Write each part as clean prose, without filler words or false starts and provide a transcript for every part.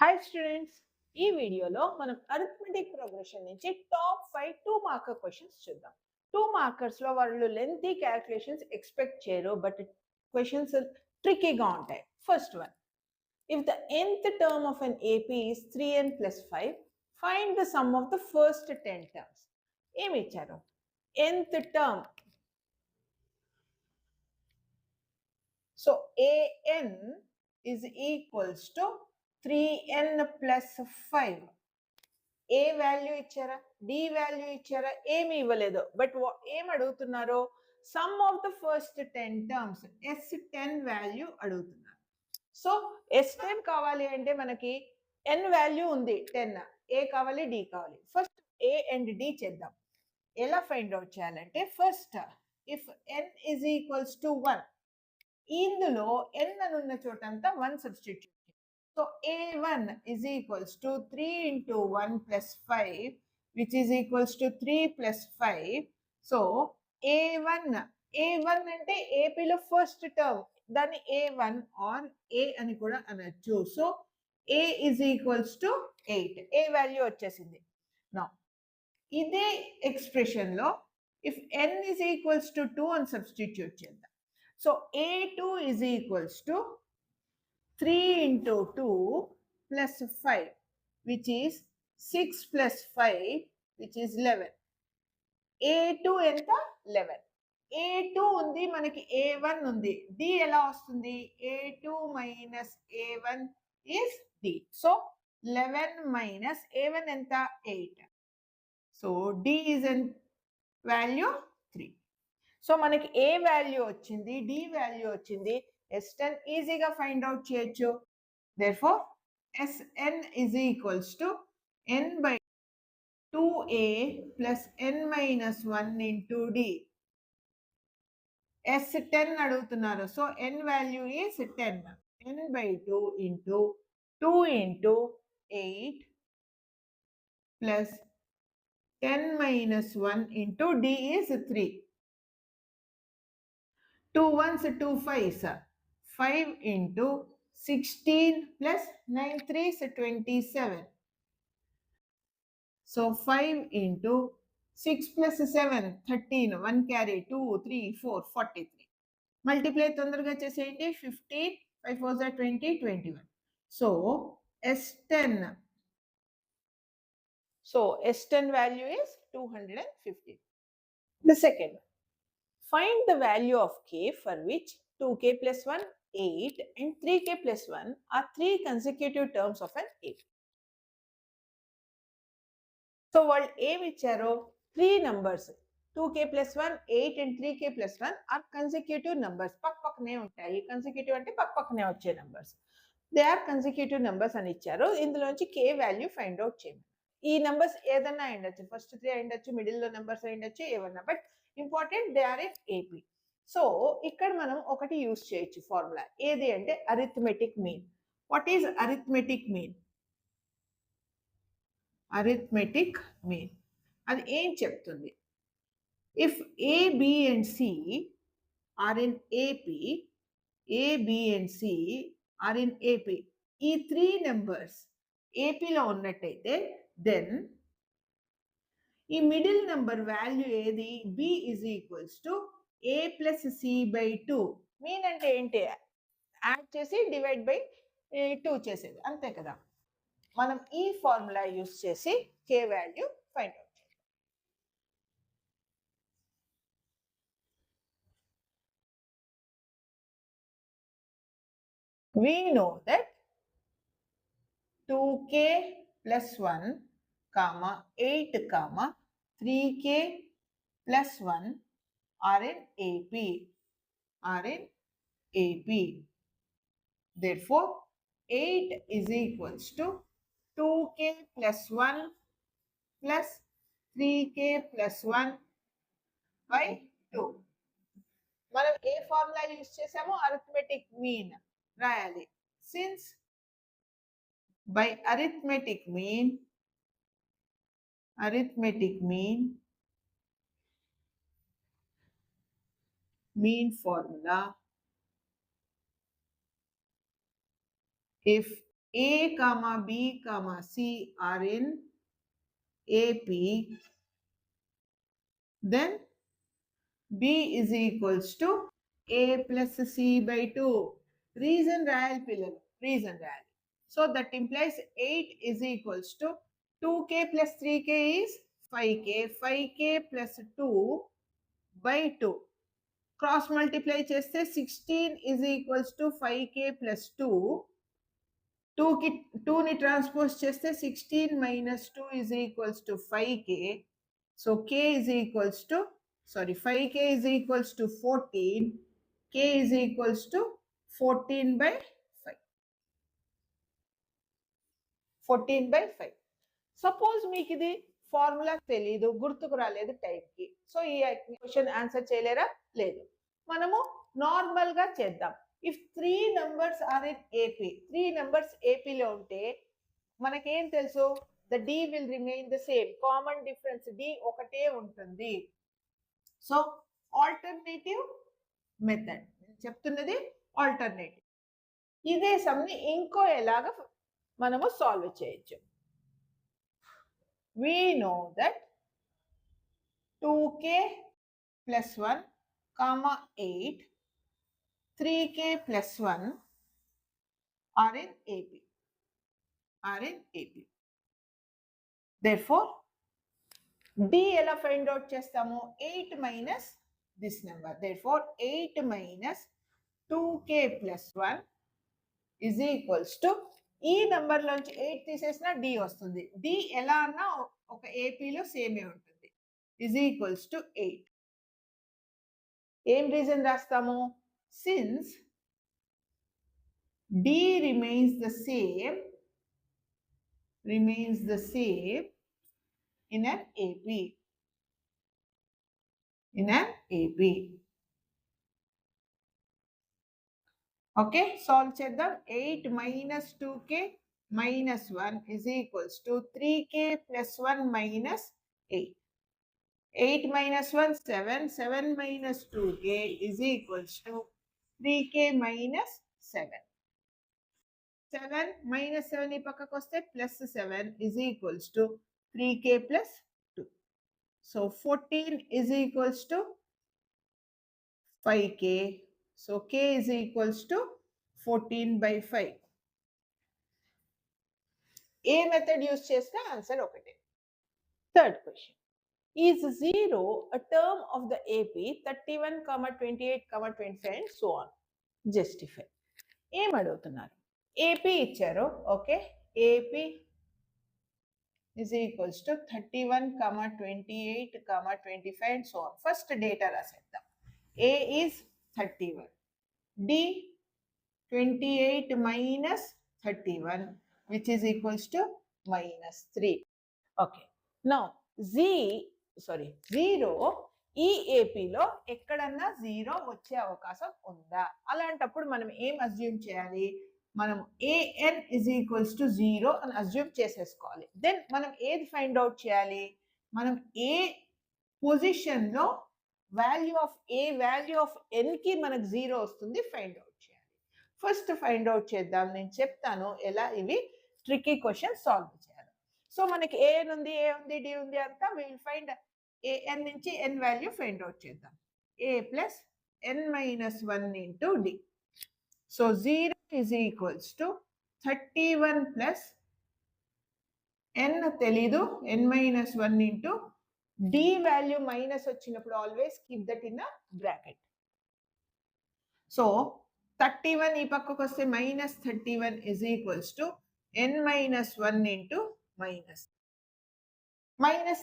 Hi students, ఈ వీడియోలో మనం అరిథమెటిక్ ప్రోగ్రెషన్ నుంచి టాప్ 5 2 మార్కర్ క్వశ్చన్స్ చూద్దాం. 2 మార్కర్స్ లో వాళ్ళు లెంతీ క్యాలిక్యులేషన్స్ ఎక్స్పెక్ట్ చేయరు, బట్ క్వశ్చన్స్ ట్రిక్కీగా ఉంటాయి. First one, if the nth term of an AP is 3n plus 5, find the sum of the first 10 terms. ఏమి ఇచ్చారు? nth term, so an is equals to 3n plus 5. A value ఇచ్చారా, D value ఇచ్చారా, ఏమి ఇవ్వలేదు. But ఏం అడుగుతున్నారో, sum of the first 10 terms S10 value అడుగుతున్నారు. So S10 కావాలి అంటే మనకి n వాల్యూ ఉంది 10, ఏ కావాలి, డి కావాలి. ఫస్ట్ ఏ అండ్ డి చేద్దాం. ఎలా ఫైండ్ అవుట్ చేయాలంటే, first if n is equals to 1, ఇందులో n అనున్న చోటంతా 1 substitute. So A1 is equals to 3 into 1 plus 5, which is equals to 3 plus 5. So A1 అంటే ఏపీలో first term, దాన్ని A1 are A అని కూడా అనొచ్చు. So A is equals to 8, A value వచ్చేసింది. Now ఇదే expression లో if n is equals to 2 అని సబ్స్టిట్యూట్ చేద్దాం. So A2 is equals to 3 into 2 plus 5, which is 6 plus 5, which is 11. A2 ఎంత? 11. A2 ఉంది, మనకి A1 ఉంది. D ఎలా వస్తుంది? A2 minus A1 is D. So 11 minus A1 ఎంత? 8. So D is in value 3. So మనకి A value వచ్చింది, D value వచ్చింది. S10 ఈజీగా ఫైండ్ అవుట్ చేయొచ్చు. Therefore, Sn is equals to n by 2a plus n minus 1 into d. S10 అడుగుతున్నారు. So n value is 10. n by 2 into 2 into 8 plus 10 minus 1 into d is 3. 2 ones 2 5s. 5 into 16 plus 9 3s 27. So 5 into 6 plus 7 13, 1 carry 2 3 4 43. Multiply తొందరగా చేసేయండి. 15 5 4s are 20 21. So S10, value is 250. The second, find the value of k for which 2k plus 1 8 and 3k plus 1 are 3 consecutive terms of an AP. So వాళ్ళు ఏమి ఇచ్చారో, 3 numbers 2k plus 1 8 and 3k plus 1 are consecutive numbers. పక్కనే ఉంటాయి. Consecutive అంటే పక్కనే వచ్చే numbers. They are consecutive numbers అని ఇచ్చారు. ఇందులోంచి k వాల్యూ ఫైండ్ అవుట్ చేయమని. ఈ నంబర్స్ ఏదన్నా అయ్యుండొచ్చు, ఫస్ట్ 3 అయ్యుండొచ్చు, మిడిల్లో నంబర్స్ అయ్యుండొచ్చు, ఏమన్నా. But important they are in AP. So ఇక్కడ మనం ఒకటి యూజ్ చేయొచ్చు ఫార్ములా. ఏది అంటే arithmetic mean. What is arithmetic mean? Arithmetic mean అది ఏం చెప్తుంది? If A B and C are in AP, A B and C are in AP, ఈ 3 నెంబర్స్ ఏపీలో ఉన్నట్టయితే దెన్ ఈ మిడిల్ నెంబర్ వాల్యూ ఏది? B is equals to A plus C by 2. Mean అంటే ఏంటి? యాడ్ చేసి డివైడ్ బై 2 చేసేది, అంతే కదా. మనం ఈ ఫార్ములా యూస్ చేసి k వాల్యూ ఫైండ్ అవుట్ చేయాలి. We know that 2k plus 1 comma 8 comma 3k plus 1 are in AP. Therefore 8 is equals to 2k plus 1 plus 3k plus 1 by 2. మనం ఏ formula use చేసామో arithmetic mean రాయాలి. Since by arithmetic mean formula, if A comma B comma C are in AP, then B is equals to A plus C by 2. Reason రాయాలి పిల్లలు, reason రాయాలి. So that implies 8 is equals to 2k plus 3k is 5k, 5k plus 2 by 2. Cross multiply చేస్తే 16 is equals to 5k plus 2. 2ని transpose చేస్తే 16 minus 2 is equals to 5k. So k is equals to, 5k is equals to 14. K is equals to 14 by 5. 14 by 5. Suppose మీకు ఇది formula తెలీదు, గుర్తుకు రాలేదు టైప్కి, so ఈ క్వశ్చన్ ఆన్సర్ చేయలేరా? లేదు. మనము నార్మల్గా చేద్దాం. If 3 numbers are in AP, 3 numbers ఏపీలో ఉంటే మనకేం తెలుసు? The D will remain the same. Common difference D ఒకటే ఉంటుంది. సో ఆల్టర్నేటివ్ మెథడ్ చెప్తున్నది, ఆల్టర్నేటివ్. ఇదే సమ్ని ఇంకో ఎలాగా మనము సాల్వ్ చేయొచ్చు. We know that 2k plus 1 comma 8, 3k plus 1 are in AP. Therefore, D ఎలా find out చేస్తాము? 8 minus this number. Therefore, 8 minus 2k plus 1 is equals to, ఈ నంబర్ లోంచి 8 తీసేసిన డి వస్తుంది. డి ఎలా అన్నా ఒక ఏపీలో సేమే ఉంటుంది. Is equals to 8. ఏం రీజన్ రాస్తాము? Since D remains the same in an AP. Okay, solve చేద్దాం. 8 minus 2k minus 1 is equals to 3k plus 1 minus 8. 8 minus 1, 7. 7 minus 2k is equals to 3k minus 7. 7 minus 7 ఈ పక్కకు వస్తే plus 7 is equals to 3k plus 2. So 14 is equals to 5k. So k is equals to 14 by 5. A method use చేసినా answer ఒకటే. Third question. Is 0 a term of the AP 31, 28, 25 and so on? Justify. ఏం అడుగుతున్నారు? AP ఇచ్చారు. Okay, AP is equals to 31, 28, 25 and so on. First data రాసేద్దాం. A is 31. D 28 minus 31, which is equals to minus 3. Okay. Now, 0 ఈ ఏపీలో ఎక్కడన్నా 0 వచ్చే అవకాశం ఉందా? అలాంటప్పుడు మనం ఏం అజ్యూమ్ చేయాలి? మనం an is equals to 0 అని అజ్యూమ్ చేసేసుకోవాలి. దెన్ మనం ఏది ఫైండ్ అవుట్ చేయాలి? మనం ఏ పొజిషన్లో వాల్యూ ఆఫ్ n కి మనకు 0 వస్తుంది ఫైండ్ అవుట్ చేయాలి. ఫస్ట్ ఫైండ్ అవుట్ చేద్దాం. నేను చెప్తాను ఎలా ఇవి ట్రిక్కీ క్వశ్చన్ సాల్వ్ చేయాలి. సో మనకి ఏ ఉంది, డి ఉంది అంతా వి విల్ ఫైండ్ an నుంచి n వాల్యూ ఫైండ్ అవుట్ చేద్దాం. a plus n minus 1 into D. So 0 is equals to 31 plus n తెలీదు, n minus 1 into D value minus వచ్చినప్పుడు always keep that in a bracket. So 31 ఈ పక్కకు వస్తే minus 31 is equals to n minus 1 into minus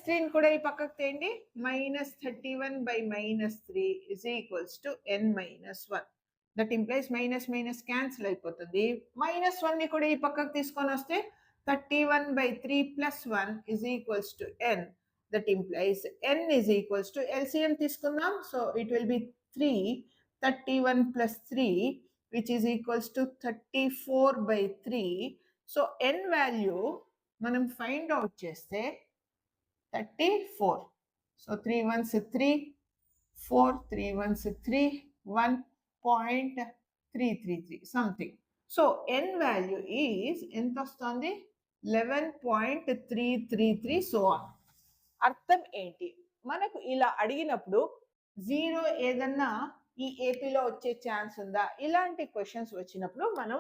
3 కూడా ఈ పక్కకు తేండి. minus 31 by minus 3 is equals to n minus 1. That implies minus cancel అయిపోతుంది. minus 1 ని కూడా ఈ పక్కకు తీసుకొని వస్తే 31 by 3 plus 1 is equals to n. That implies n is equals to LCM తీసుకుందాం. So it will be 3. 31 plus 3 which is equals to 34 by 3. So n value మనం find out చేస్తే 34. So 3 ones 3, 4, 3 ones 3, 1.333 something. So n value is ఎంత వస్తుంది 11.333 so on. అర్థం ఏంటి? మనకు ఇలా అడిగినప్పుడు జీరో ఏదన్నా ఈ ఏపీలో వచ్చే ఛాన్స్ ఉందా, ఇలాంటి క్వశ్చన్స్ వచ్చినప్పుడు మనం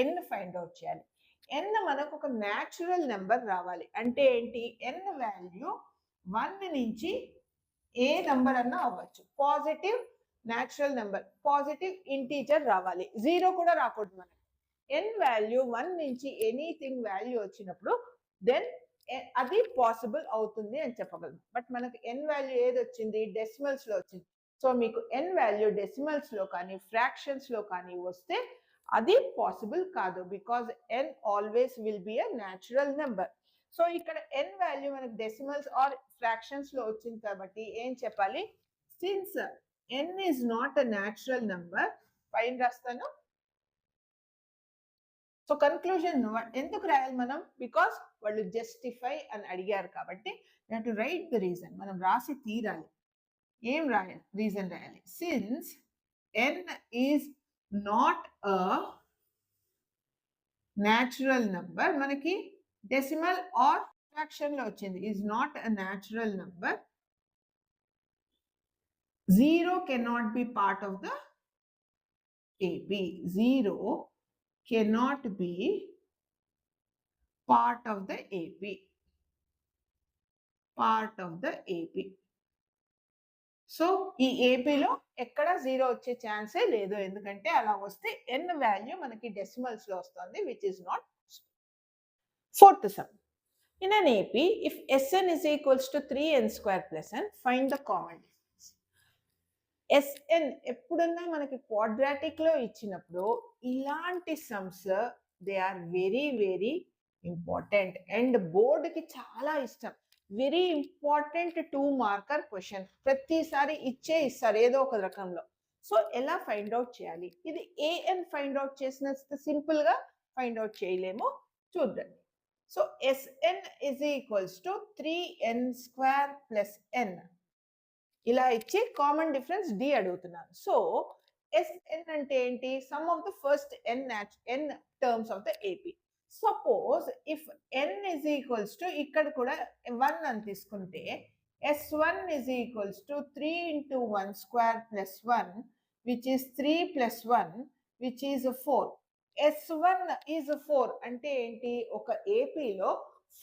n ఫైండ్ అవుట్ చేయాలి. n మనకు ఒక న్యాచురల్ నెంబర్ రావాలి. అంటే ఏంటి? n వాల్యూ 1 నుంచి ఏ నెంబర్ అన్నా అవ్వచ్చు. Positive natural number, positive integer రావాలి, జీరో కూడా రాకూడదు మనకి. n వాల్యూ 1 నుంచి ఎనీథింగ్ వాల్యూ వచ్చినప్పుడు దెన్ అది పాసిబుల్ అవుతుంది అని చెప్పగలం. బట్ మనకు n వాల్యూ ఏది వచ్చింది? డెసిమల్స్ లో వచ్చింది. సో మీకు n వాల్యూ డెసిమల్స్ లో కానీ ఫ్రాక్షన్స్ లో కానీ వస్తే అది పాసిబుల్ కాదు, because n always will be a natural number. So ఇక్కడ n వాల్యూ మనకు డెసిమల్స్ ఆర్ ఫ్రాక్షన్స్ లో వచ్చింది కాబట్టి ఏం చెప్పాలి? Since n is not a natural number, పైన రాస్తాను. సో కన్క్లూజన్ ఎందుకు రాయాలి మనం? బికాస్ వాళ్ళు జస్టిఫై అని అడిగారు కాబట్టి టు రైట్ ద రీజన్. మనం రాసి తీరాలి. ఏం రాయాలి? రీజన్ రాయాలి. Since n is not a natural number, మనకి డెసిమల్ ఆర్ ఫ్రాక్షన్ లో వచ్చింది, is not a natural number, zero cannot be part of the AP. Zero cannot be part of the AP. Part of the AP. So ఈ ఏపీలో ఎక్కడ zero వచ్చే ఛాన్సే లేదు, ఎందుకంటే అలా వస్తే n వాల్యూ మనకి డెసిమల్స్ లో వస్తుంది, which is not. Fourth sum. In an AP, if Sn is equals to 3n square plus n, find the common difference. Sn ఎప్పుడన్నా మనకి క్వాడ్రాటిక్ లో ఇచ్చినప్పుడు ఇలాంటి sums they are very very important and బోర్డుకి చాలా ఇష్టం. Very important 2 marker question. ప్రతిసారి ఇస్తారు ఏదో ఒక రకంలో. సో ఎలా ఫైండ్ అవుట్ చేయాలి? ఇది an ఫైండ్ అవుట్ చేసినంత సింపుల్ గా ఫైండ్ అవుట్ చేయలేము, చూద్దండి. So Sn is equals to 3n square plus n. ఇలా ఇచ్చి కామన్ డిఫరెన్స్ d అడుగుతున్నాను. సో Sn అంటే ఏంటి? Some of the first n terms of the AP. Suppose if n is equals to ఇక్కడ కూడా 1 అని తీసుకుంటే S1 is equals to 3 into 1 square plus 1, which is 3 plus 1, which is 4. S1 is 4 అంటే ఏంటి? ఒక ఏపీలో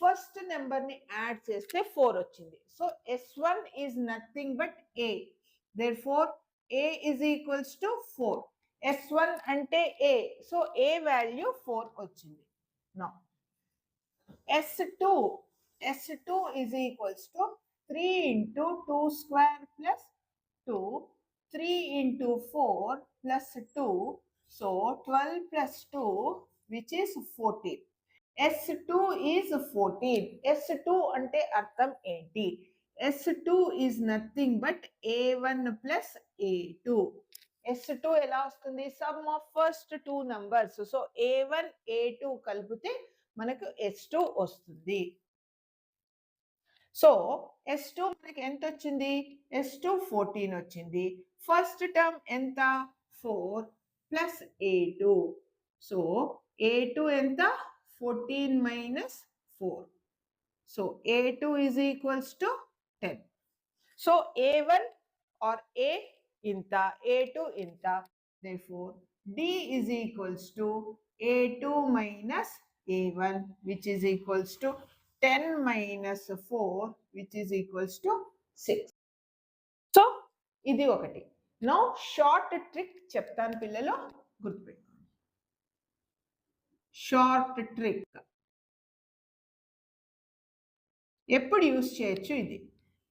ఫస్ట్ నెంబర్ ని add చేస్తే 4 వచ్చింది. So S1 is nothing but A. Therefore A is equals to 4. S1 అంటే A. సో A వాల్యూ 4 వచ్చింది. Now S2 is equals to 3 into 2 square plus 2, 3 into 4 plus 2, so 12 plus 2, which is 14. S2 is 14. S2 అంటే అర్థం ఏంటి? S2 is nothing but A1 plus A2. S2 ఎలా వస్తుంది? Some of first 2 numbers. So A1 A2 కలిపితే మనకు S2 వస్తుంది. So S2 మనకి ఎంత వచ్చింది? S2 14 వచ్చింది. ఫస్ట్ టర్మ్ ఎంత? 4 ప్లస్ A2. సో A2 ఎంత? 14 minus 4. So A2 is equals to 10. So A1 or A inta, A2 inta. Therefore D is equals to A2 minus A1, which is equals to 10 minus 4, which is equals to 6. So ఇది ఒకటి. Now short trick చెప్తాను పిల్లలు, గుర్తుపెట్టుకోండి. Short trick ఎప్పుడు use చేయొచ్చు? ఇది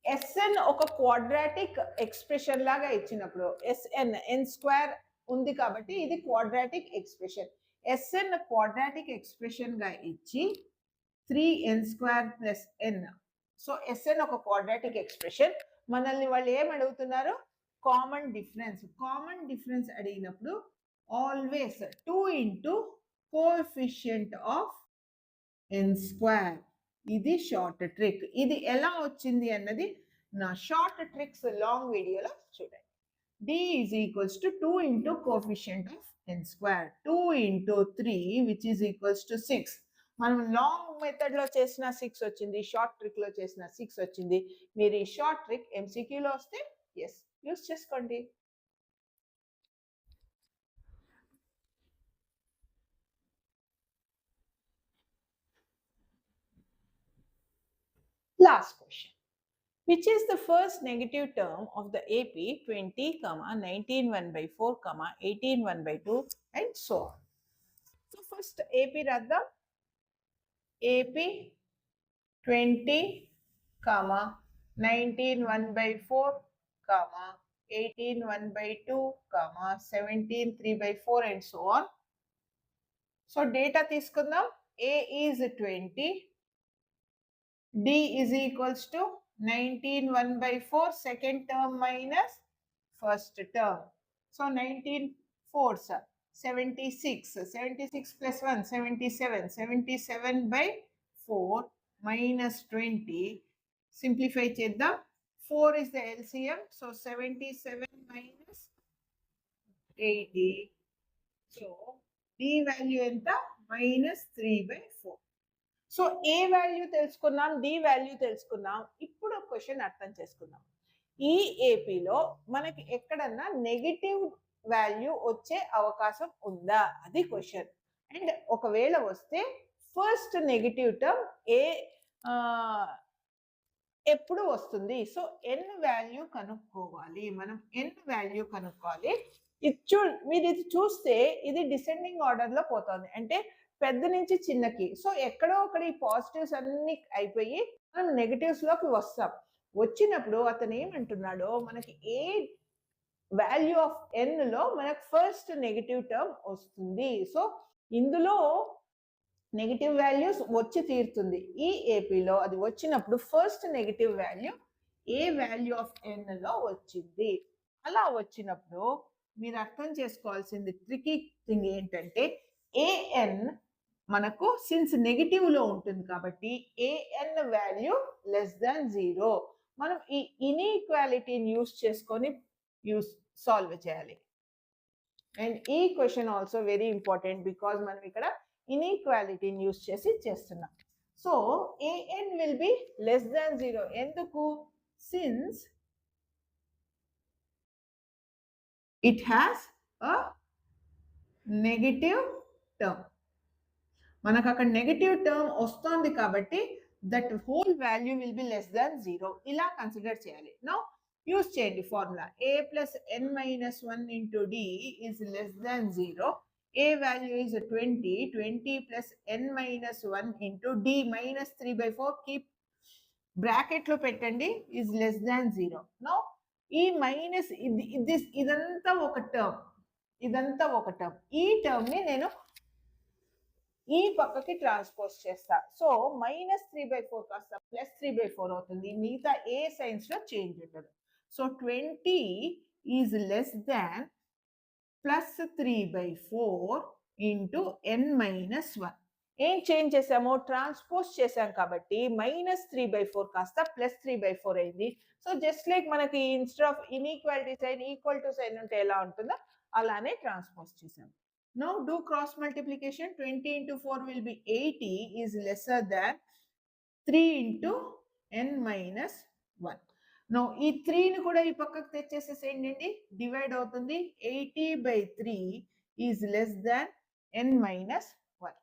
Sn ఒక quadratic expression లాగా ఇచ్చినప్పుడు, Sn n స్క్వేర్ ఉంది కాబట్టి ఇది quadratic expression. Sn quadratic expression గా ఇచ్చి 3n square plus n. So Sn ఒక క్వాడ్రాటిక్ ఎక్స్ప్రెషన్. మనల్ని వాళ్ళు ఏం అడుగుతున్నారు? Common difference. కామన్ డిఫరెన్స్ అడిగినప్పుడు always 2 into coefficient of n square. ఇది షార్ట్ ట్రిక్. ఇది ఎలా వచ్చింది అన్నది నా షార్ట్ ట్రిక్స్ లాంగ్ వీడియోలో చూడండి. D is equals to 2 into coefficient of n square. 2 into 3 which is equals to 6. మనం లాంగ్ మెథడ్లో చేసిన 6 వచ్చింది, షార్ట్ ట్రిక్లో చేసిన 6 వచ్చింది. మీరు ఈ షార్ట్ ట్రిక్ ఎంసీక్యూలో వస్తే ఎస్ యూస్ చేసుకోండి. Last question. Which is the first negative term of the AP 20, 19 1 by 4, 18 1 by 2 and so on. So first AP radda. AP 20, 19 1 by 4, 18 1 by 2, 17 3 by 4 and so on. So data తీసుకుందాం. A is 20. D is equals to 19 1 by 4 second term minus first term. So 19 4s 76. 76 plus 1 77. 77 by 4 minus 20. Simplify చేద్దాం. 4 is the LCM. So 77 minus 80. So D value ఎంత? Minus 3 by 4. So A value తెలుసుకున్నాం, D value తెలుసుకున్నాం. ఇప్పుడు question అర్థం చేసుకుందాం. ఈ ఏపీలో మనకి ఎక్కడన్నా నెగిటివ్ వాల్యూ వచ్చే అవకాశం ఉందా, అది క్వశ్చన్. అండ్ ఒకవేళ వస్తే ఫస్ట్ నెగిటివ్ టర్మ్ ఎప్పుడు వస్తుంది? సో ఎన్ వాల్యూ కనుక్కోవాలి. మనం ఎన్ వాల్యూ కనుక్కోవాలి. మీరు ఇది చూస్తే ఇది డిసెండింగ్ ఆర్డర్ లో పోతుంది, అంటే పెద్ద నుంచి చిన్నకి. సో ఎక్కడో ఒకటి ఈ పాజిటివ్స్ అన్ని అయిపోయి మనం నెగటివ్స్ లోకి వస్తాం. వచ్చినప్పుడు అతను ఏమంటున్నాడో, మనకి ఏ వాల్యూ ఆఫ్ ఎన్ లో మనకు ఫస్ట్ నెగటివ్ టర్మ్ వస్తుంది. సో ఇందులో నెగటివ్ వాల్యూస్ వచ్చి తీరుతుంది. ఈ ఏపీలో అది వచ్చినప్పుడు first negative value A value of N లో వచ్చింది. అలా వచ్చినప్పుడు మీరు అర్థం చేసుకోవాల్సింది ట్రికీ థింగ్ ఏంటంటే, ఏఎన్ మనకు సిన్స్ నెగిటివ్ లో ఉంటుంది కాబట్టి ఏఎన్ వాల్యూ లెస్ దాన్ 0. మనం ఈ ఇన్ఈక్వాలిటీని యూస్ చేసుకొని సాల్వ్ చేయాలి. అండ్ ఈ question also very important because మనం ఇక్కడ ఇన్ఈక్వాలిటీని యూస్ చేసి చేస్తున్నాం. So A N will be less than 0. ఎందుకు? Since it has a negative term. మనకు అక్కడ నెగటివ్ టర్మ్ వస్తుంది కాబట్టి that whole value will be less than 0. ఇలా కన్సిడర్ చేయాలి. నౌ యూస్ చేయండి formula. a plus n minus 1 into d is less than 0. a value is 20. 20 plus n minus 1 into d minus 3 by 4 keep bracket లో పెట్టండి, is less than 0. Now ఈ minus ఇదంతా ఒక term, ఇదంతా ఒక term. ఈ term ని నేను ఈ పక్కకి ట్రాన్స్పోజ్ చేస్తా. సో మైనస్ 3/4 కాస్త ప్లస్ 3/4 అవుతుంది. మిగతా ఏ సైన్స్ లో చేంజ్ ఉండదు. So 20 is less than plus 3/4 into n minus 1. ఏం చేంజ్ చేసాము? ట్రాన్స్పోజ్ చేసాం కాబట్టి మైనస్ 3/4 కాస్త ప్లస్ 3/4 అయింది. సో జస్ట్ లైక్ మనకి instead of inequality sign equal to sign ఉంటే ఎలా ఉంటుందో అలానే ట్రాన్స్పోజ్ చేసాం. Now do cross multiplication. 20 into 4 will be 80 is lesser than 3 into n minus 1. Now ఈ 3 ని కూడా ఈ పక్కకు తెచ్చేసేసేయండి, డివైడ్ అవుతుంది. 80/3 is less than n minus 1.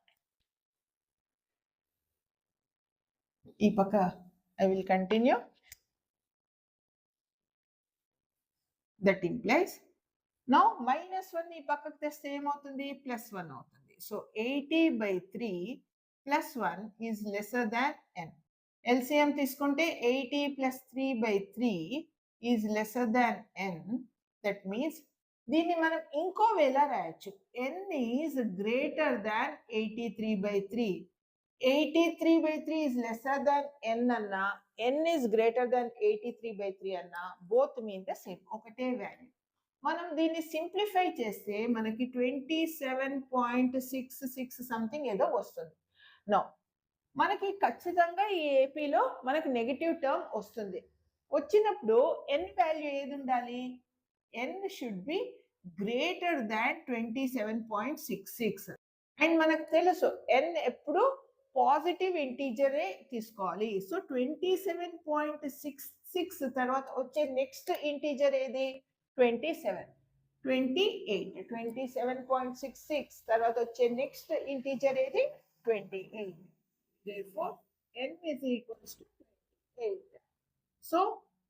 ఈ పక్క I will continue. That implies now minus 1 ఈ పక్కకు తెస్తే ఏమవుతుంది? ప్లస్ 1 అవుతుంది. So 80/3 plus 1 is lesser than n. LCM తీసుకుంటే 80 plus 3/3 is lesser than n. That means దీన్ని మనం ఇంకో వేలా రాయొచ్చు. n is greater than 83/3. 83/3 is lesser than n అన్నా, n ఈజ్ గ్రేటర్ దాన్ 83/3 అన్నా, బోత్ మీన్ ద సేమ్, ఒకటే వాల్యూ. మనం దీన్ని సింప్లిఫై చేస్తే మనకి 27.66 సంథింగ్ ఏదో వస్తుంది. నో మనకి ఖచ్చితంగా ఈ ఏపీలో మనకి నెగటివ్ టర్మ్ వస్తుంది. వచ్చినప్పుడు n వాల్యూ ఏది ఉండాలి? n should be greater than 27.66. And మనకు తెలుసు ఎన్ ఎప్పుడు పాజిటివ్ ఇంటీజరే తీసుకోవాలి. సో 27.66 తర్వాత వచ్చే నెక్స్ట్ ఇంటీజర్ ఏది? 27. 28. 27.66 తర్వాత వచ్చే నెక్స్ట్ ఇంటీజర్ ఏది? 28. Therefore, n is equals to 28. So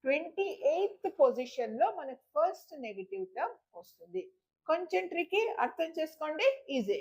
28th position లో మనకు ఫస్ట్ నెగటివ్ టర్మ్ వస్తుంది. కొంచెం ట్రికీ, అర్థం చేసుకోండి, ఈజీ.